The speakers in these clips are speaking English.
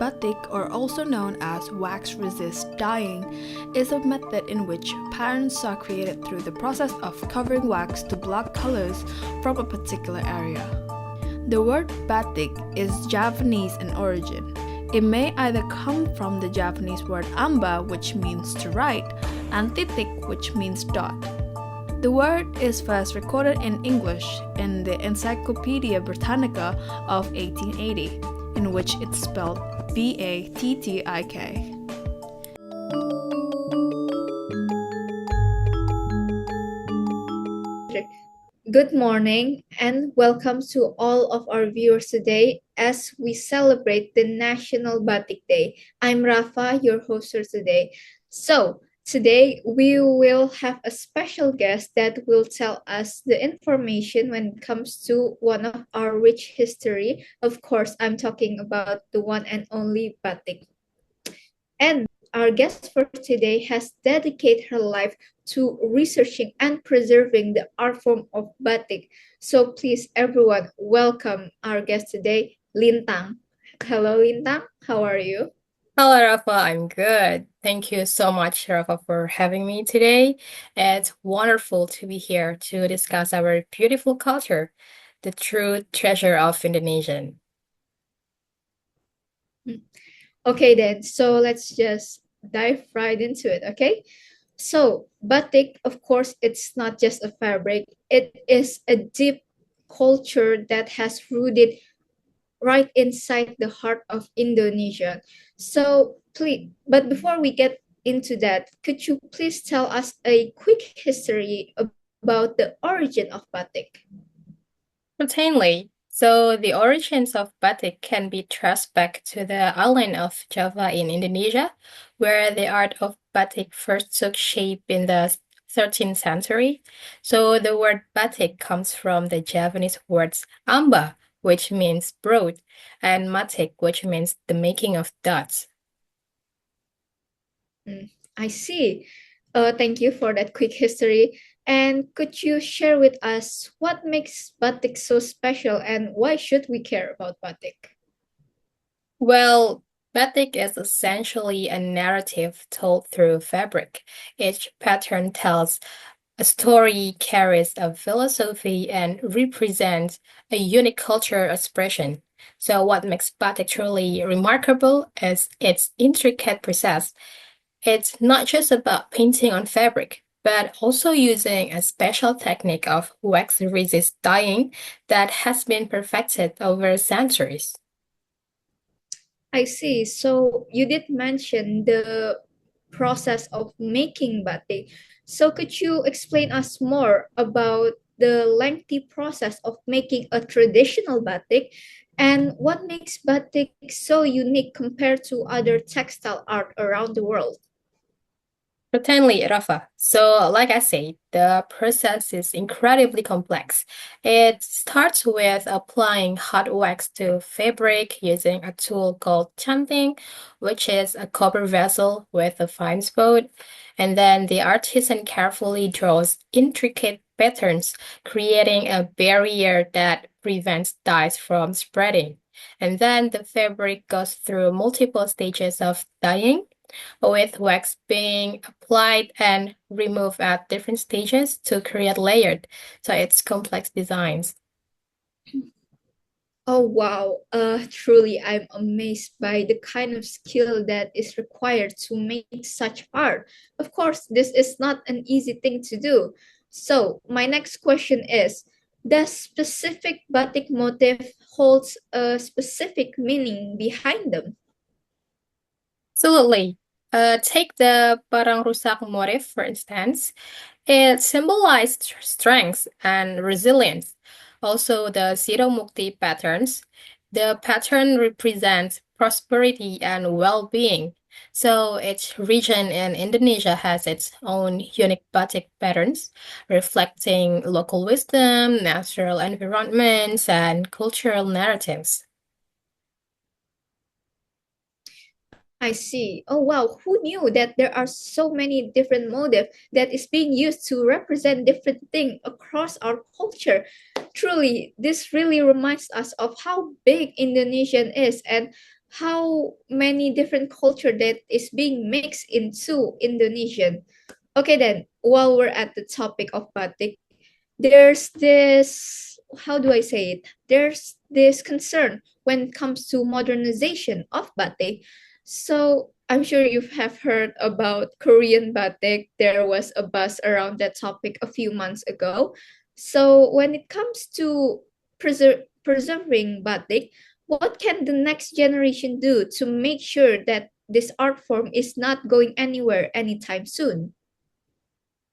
Batik, or also known as wax resist dyeing, is a method in which patterns are created through the process of covering wax to block colors from a particular area. The word batik is Javanese in origin. It may either come from the Japanese word amba, which means to write, and titik, which means dot. The word is first recorded in English in the Encyclopedia Britannica of 1880, in which it's spelled Batik. Good morning and welcome to all of our viewers today as we celebrate the National Batik Day. I'm Rafa, your host for today. Today we will have a special guest that will tell us the information when it comes to one of our rich history. Of course, I'm talking about the one and only Batik. And our guest for today has dedicated her life to researching and preserving the art form of batik. So please, everyone, welcome our guest today, Lintang. Hello, Lintang. How are you? Hello, Rafa. I'm good. Thank you so much, Rafa, for having me today. It's wonderful to be here to discuss our beautiful culture, the true treasure of Indonesian. Okay, then. So let's just dive right into it, okay? So, batik, of course, it's not just a fabric, it is a deep culture that has rooted right inside the heart of Indonesia. But before we get into that, could you please tell us a quick history about the origin of batik? Certainly. So the origins of batik can be traced back to the island of Java in Indonesia, where the art of batik first took shape in the 13th century. So the word batik comes from the Javanese words amba, which means broad, and matik, which means the making of dots. I see. Thank you for that quick history. And could you share with us what makes batik so special and why should we care about batik? Well, batik is essentially a narrative told through fabric. Each pattern tells a story, carries a philosophy, and represents a unique cultural expression. So, what makes batik truly remarkable is its intricate process. It's not just about painting on fabric, but also using a special technique of wax resist dyeing that has been perfected over centuries. I see. So you did mention the process of making batik. So could you explain us more about the lengthy process of making a traditional batik and what makes batik so unique compared to other textile art around the world? Certainly, Rafa. So, like I said, the process is incredibly complex. It starts with applying hot wax to fabric using a tool called chanting, which is a copper vessel with a fine spout. And then the artisan carefully draws intricate patterns, creating a barrier that prevents dyes from spreading. And then the fabric goes through multiple stages of dyeing with wax being applied and removed at different stages to create layered. So it's complex designs. Oh wow, truly I'm amazed by the kind of skill that is required to make such art. Of course, this is not an easy thing to do. So, my next question is, does specific batik motif holds a specific meaning behind them? Absolutely. Take the barang rusak motif, for instance. It symbolized strength and resilience. Also, the Siro Mukti patterns. The pattern represents prosperity and well-being. So each region in Indonesia has its own unique batik patterns, reflecting local wisdom, natural environments, and cultural narratives. I see. Oh wow, who knew that there are so many different motifs that is being used to represent different things across our culture? Truly, this really reminds us of how big Indonesian is and how many different culture that is being mixed into Indonesian. Okay, then while we're at the topic of batik, there's this, how do I say it? There's this concern when it comes to modernization of batik. So I'm sure you have heard about Korean batik. There was a buzz around that topic a few months ago. So when it comes to preserving batik, what can the next generation do to make sure that this art form is not going anywhere anytime soon?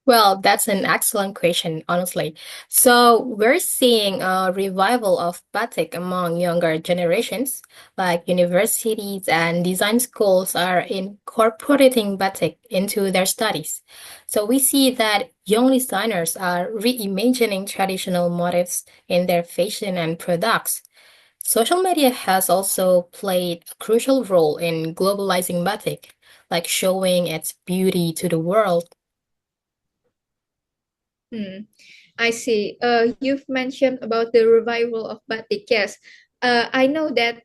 Well, that's an excellent question, honestly. So, we're seeing a revival of batik among younger generations, like universities and design schools are incorporating batik into their studies. So, we see that young designers are reimagining traditional motifs in their fashion and products. Social media has also played a crucial role in globalizing batik, like showing its beauty to the world. Hmm. I see. You've mentioned about the revival of batik. Yes. I know that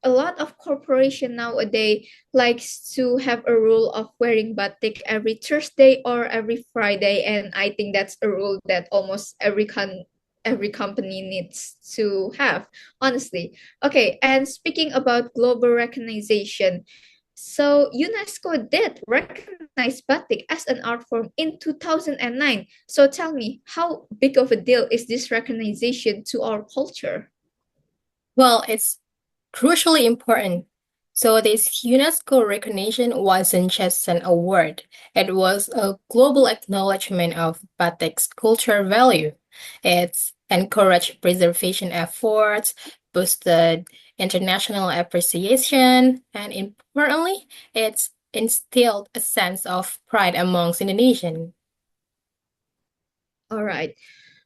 a lot of corporation nowadays likes to have a rule of wearing batik every Thursday or every Friday, and I think that's a rule that almost every company needs to have, honestly. Okay, and speaking about global recognition, so UNESCO did recognize batik as an art form in 2009. So tell me, how big of a deal is this recognition to our culture? Well, it's crucially important. So, this UNESCO recognition wasn't just an award, it was a global acknowledgement of batik's cultural value. It's encouraged preservation efforts, boosted international appreciation, and importantly, it's instilled a sense of pride amongst Indonesians. All right.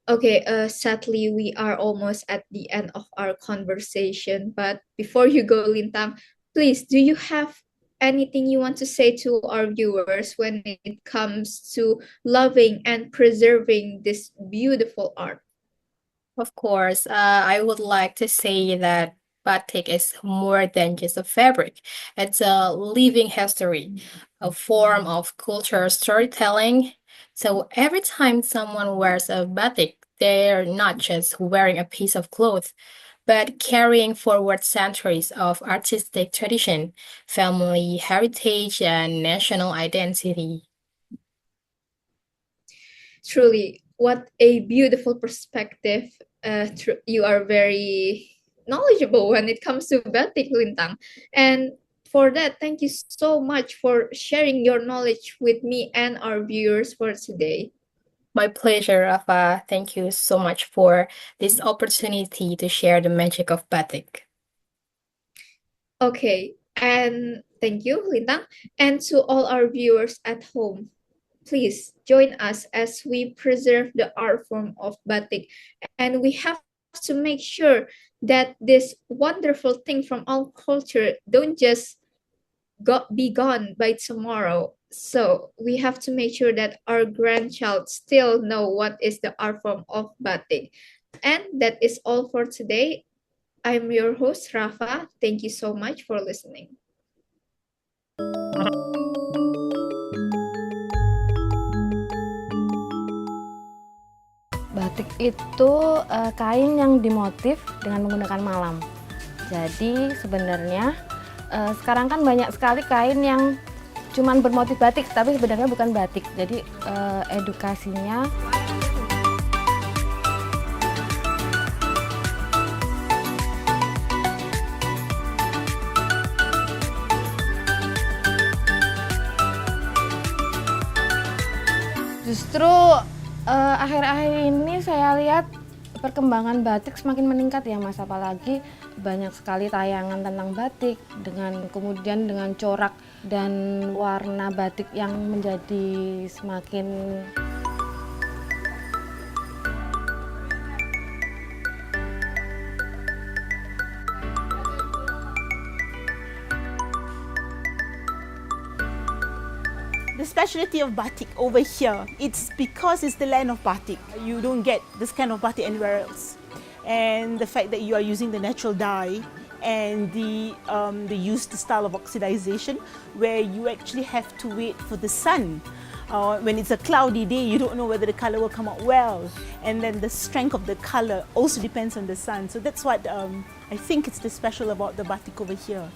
Okay, sadly, we are almost at the end of our conversation. But before you go, Lintang, please, do you have anything you want to say to our viewers when it comes to loving and preserving this beautiful art? Of course, I would like to say that batik is more than just a fabric. It's a living history, a form of cultural storytelling. So every time someone wears a batik, they're not just wearing a piece of cloth, but carrying forward centuries of artistic tradition, family heritage, and national identity. Truly, what a beautiful perspective. You are very knowledgeable when it comes to batik, Lintang. And for that, thank you so much for sharing your knowledge with me and our viewers for today. My pleasure, Rafa. Thank you so much for this opportunity to share the magic of batik. Okay, and thank you, Lintang. And to all our viewers at home, please join us as we preserve the art form of batik. And we have to make sure that this wonderful thing from our culture don't just be gone by tomorrow. So we have to make sure that our grandchild still know what is the art form of batik. And that is all for today. I'm your host, Rafa. Thank you so much for listening. Batik itu kain yang dimotif dengan menggunakan malam. Jadi sebenarnya sekarang kan banyak sekali kain yang cuman bermotif batik, tapi sebenarnya bukan batik. Jadi edukasinya. Justru akhir-akhir ini saya lihat perkembangan batik semakin meningkat ya Mas, apalagi banyak sekali tayangan tentang batik kemudian dengan corak dan warna batik yang menjadi semakin The specialty of batik over here, it's because it's the land of batik. You don't get this kind of batik anywhere else. And the fact that you are using the natural dye and the used style of oxidization, where you actually have to wait for the sun. When it's a cloudy day, you don't know whether the color will come out well, and then the strength of the color also depends on the sun. So that's what I think it's the special about the batik over here.